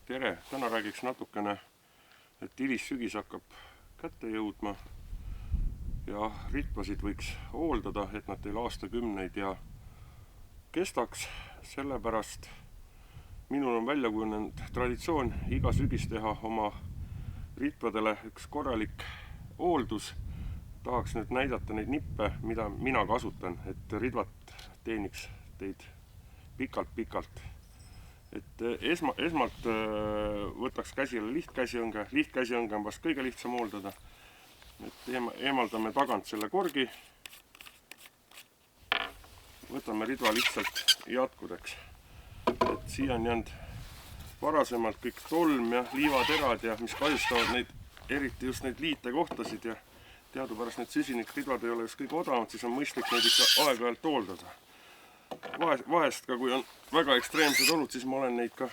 Tere! Täna räägiks natukene, et hilissügis hakkab kätte jõudma ja ritvasid võiks hooldada, et nad teil aastakümneid ja kestaks. Sellepärast minul on välja kujunenud traditsioon iga sügis teha oma ritvadele üks korralik hooldus. Tahaks nüüd näidata neid nippe, mida mina kasutan, et ridvat teeniks teid pikalt. Et esmalt võtaks käsile lihtkäsiõnge. Lihtkäsiõnge on vast kõige lihtsam hooldada. Et eemaldame tagant selle korgi. Võtame ridva lihtsalt jatkudeks. Et siia on jäänud varasemalt kõik tolm ja liivaterad, ja mis kahjustavad neid, eriti just neid liitekohtasid, ja teadupärast need süsinikridvad ei ole just kõige odavamad, siis on mõistlik neid ikka aeg-ajalt hooldada. Vahest ka, kui on väga ekstreemsed olud, siis ma olen neid ka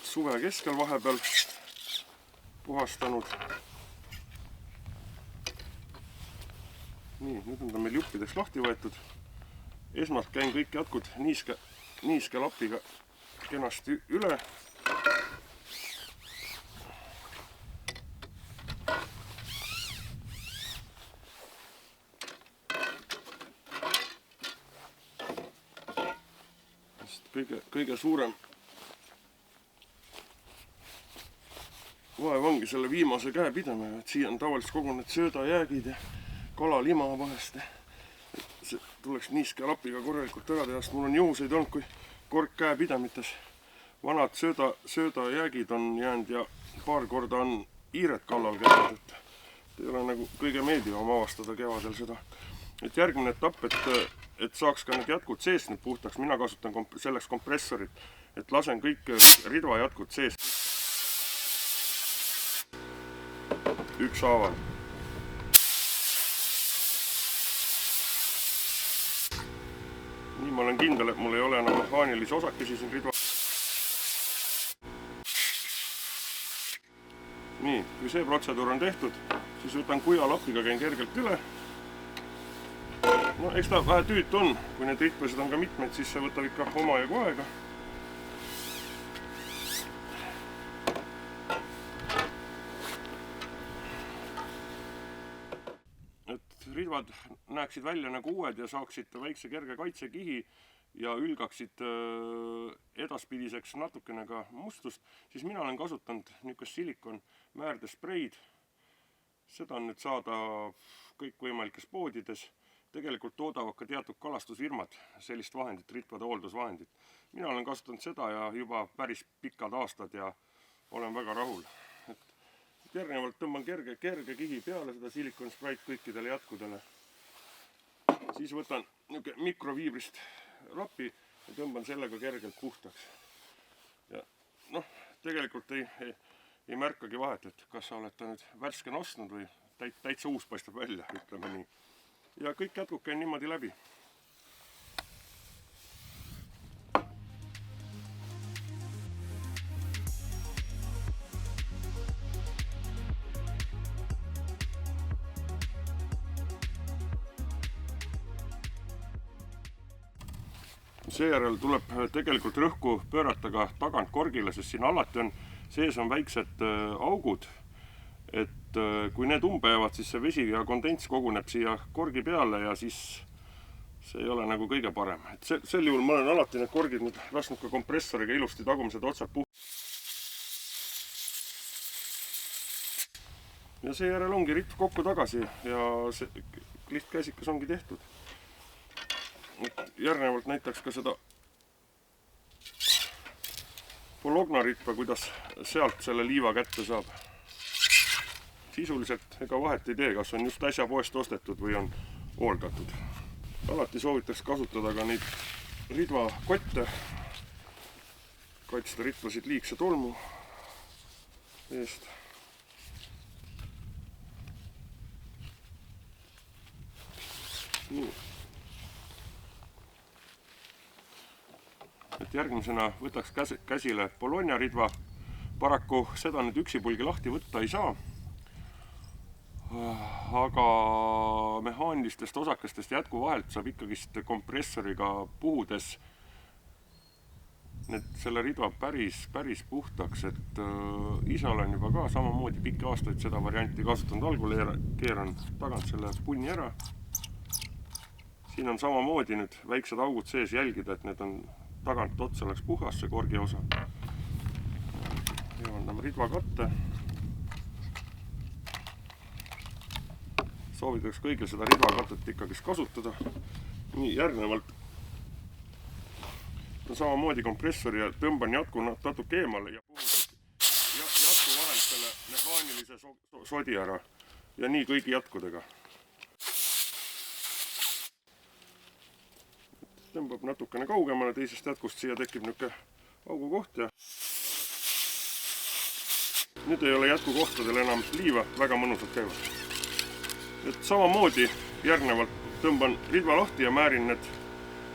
suve keskel vahepeal puhastanud. Nii, nüüd on ta meil juppideks lahti võetud. Esmalt käin kõik jatkud niiske lapiga kenasti üle. Kõige suurem vaev ongi selle viimase käe pidamine, et siia on tavaliselt kogunenud söödajäägid ja kalalima vahest. See tuleks niiske lapiga korralikult ära teha, sest mul on juhuseid olnud, kui kork käepidamites vanad söödajäägid on jäänud ja paar korda on hiired kallal käinud, et ei ole nagu kõige meeldivam avastada kevadel seda. Et järgmine etapp, et saaks ka need jätkud sees nüüd puhtaks, mina kasutan selleks kompressorit, et lasen kõik ridva jätkud sees ükshaaval. Nii ma olen kindel, et mul ei ole enam mehaanilisi osakesi siin ridva. Nii, kui see protseduur on tehtud, siis võtan kuiva lapiga, käin kergelt üle. No, eks ta vähe tüütu on, kui need ritvasid on ka mitmeid, siis see võtab ikka omajagu aega. Et ridvad näeksid välja nagu uued ja saaksid väikse kerge kaitsekihi ja ülgaksid edaspidiseks natukene ka mustust, siis mina olen kasutanud niisugust silikon määrdespreid. Seda on nüüd saada kõikvõimalikes poodides. Tegelikult toodavad ka teatud kalastusfirmad sellist vahendit, ritvade hooldusvahendit. Mina olen kasutanud seda ja juba päris pikad aastad ja olen väga rahul. Järgnevalt tõmban kerge kihi peale seda silikonsprayt kõikidele jätkudele. Siis võtan mikroviibrist rapi ja tõmban sellega kergelt puhtaks. Ja tegelikult ei märkagi vahet, et kas sa oled ta nüüd värske ostnud või täitsa uus paistab välja, ütleme nii. Ja kõik jätkub käin niimoodi läbi. Seejärel tuleb tegelikult rõhku pöörata ka tagant korgile, sest siin alati on, sees on väiksed augud. Et kui need umbe jäävad, siis see vesi ja kondents koguneb siia korgi peale ja siis see ei ole nagu kõige parem. Et sel juhul ma olen alati need korgid nüüd lasknud ka kompressoriga ilusti tagumised otsad puhtaks. Ja seejärel ongi ritv kokku tagasi ja see lihtkäsikas ongi tehtud. Järgnevalt näitaks ka seda Bologna ritva, kuidas sealt selle liiva kätte saab. Sisuliselt ega vahet ei tee, kas on just äsja poest ostetud või on hooldatud. Alati soovitaks kasutada ka neid ridvakotte, kaitsta ritvasid liigse tolmu eest. Nii. Et järgmisena võtaks käsile Bologna ridva. Paraku seda nüüd üksipulgi lahti võtta ei saa. Aga mehaanilistest osakestest jätku vahelt saab ikkagist kompressoriga puhudes selle ridva päris puhtaks, et ise olen juba ka samamoodi pikki aastaid seda varianti kasutanud. Algul keeran tagant selle punni ära. Siin on samamoodi nüüd väiksed augud sees, jälgida, et need on tagant otsa oleks puhas, see korgi osa. Joondame ridva katte. Soovitaks kõigil seda ridva katet ikkagi kasutada. Nii, järgnevalt samamoodi kompressori ja tõmban jatku natuke eemale ja puhun jatku vahel selle mehaanilise sodi ära. Ja nii kõigi jatkudega. Tõmbab natukene kaugemale teisest jätkust, siia tekib niuke augu koht ja nüüd ei ole jätkukohtadel enam liiva, väga mõnusalt käivad. Et samamoodi järgnevalt tõmban ridva lahti ja määrin need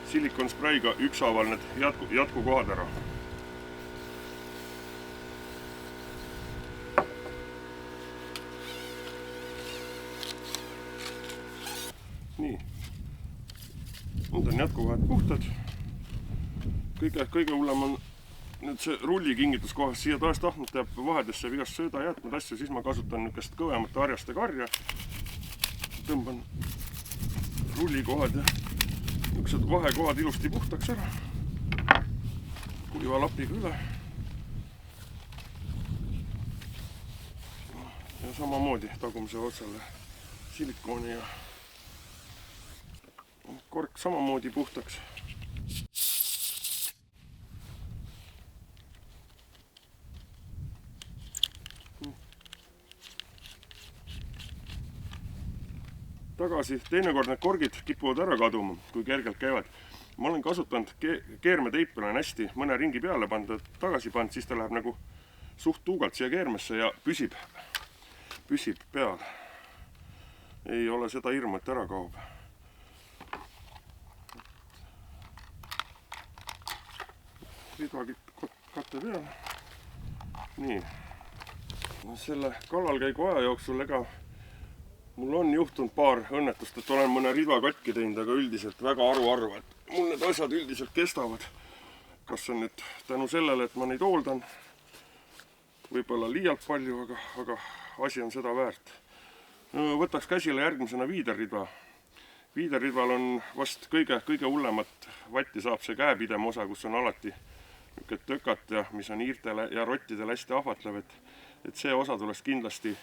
silikonspraiga ükshaaval need jatkukohad ära. Nii. Nüüd on jätkukohad puhtad. Kõige hullem on nüüd see rulli kingituskohas. Siia tahes-tahtnud teab vahedesse vigast sööda jätnud asju, siis ma kasutan niukest kõvemate harjaste karja. Tõmban rullikohad ja niisugused vahekohad ilusti puhtaks ära. Kuiva lapiga üle. Ja samamoodi tagumise otsale silikooni ja kork samamoodi puhtaks. Tagasi, teinekord need korgid kipuvad ära kaduma, kui kergelt käivad. Ma olen kasutanud keermeteipi, olen hästi mõne ringi peale pannud, tagasi pannud, siis ta läheb nagu suht tuugalt siia keermesse ja püsib peal. Ei ole seda hirmu, et ära kaob. Ridva katte peal. Nii. Selle kalalkäigu aja jooksul mul on juhtunud paar õnnetust, et olen mõne ridva katki teinud, aga üldiselt väga harva, et mul need asjad üldiselt kestavad. Kas on nüüd tänu sellele, et ma neid hooldan, võib-olla liialt palju, aga asi on seda väärt. Võtaks käsile järgmisena viiderridva. Viiderridval on vast kõige hullemat vatti saab see käepidem osa, kus on alati tökat ja mis on hiirtele ja rottidele hästi ahvatlev, et see osa tuleks kindlasti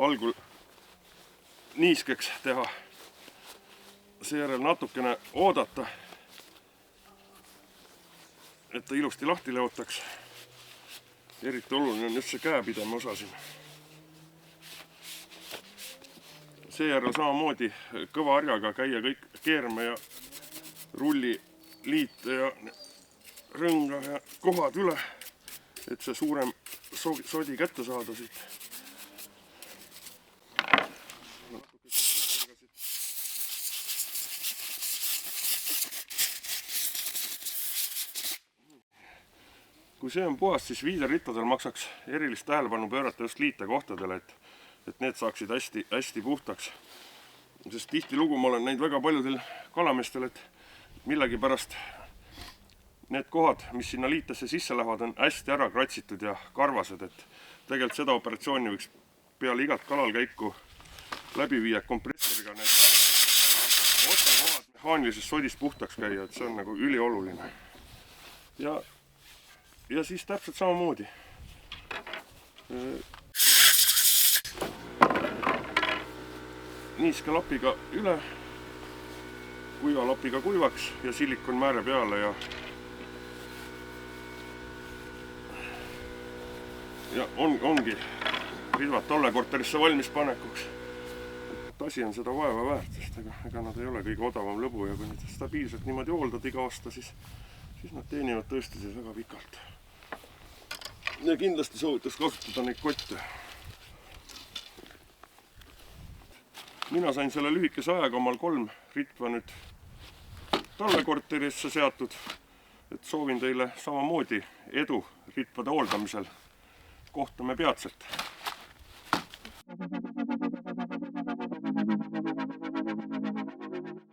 algul niiskeks teha, seejärel natukene oodata, et ta ilusti lahti leotaks. Eriti oluline on just see käepideme osa siin. Seejärel samamoodi kõva harjaga käia kõik keerme ja rulli liite ja rõnga ja kohad üle, et see suurem sodi kätte saada siit. Kui see on puhas, siis viiderrittadel maksaks erilist tähelepanu pöörata just liitekohtadele, et need saaksid hästi puhtaks. Sest tihtilugu ma olen näinud väga paljudel kalameestel, et millegipärast need kohad, mis sinna liitesse sisse lähevad, on hästi ära kratsitud ja karvased, et tegelikult seda operatsiooni võiks peale igat kalalkäiku läbi viia kompressoriga need otsakohad mehaanilisest sodist puhtaks käia, et see on nagu ülioluline. Ja siis täpselt samamoodi. Niiske lapiga üle, kuiva lapiga kuivaks ja silikon määre peale ja ongi ridvad talvekorterisse valmis panekuks. Asi on seda vaeva väärt, sest ega nad ei ole kõige odavam lõbu ja kui neid stabiilselt niimoodi hooldad iga aasta, siis nad teenivad tõesti siis väga pikalt. Ja kindlasti soovitaks kasutada neid kotte. Mina sain selle lühikese ajaga omal 3 ritva nüüd talvekorterisse seatud, et soovin teile samamoodi edu ritvade hooldamisel. Kohtame peatselt.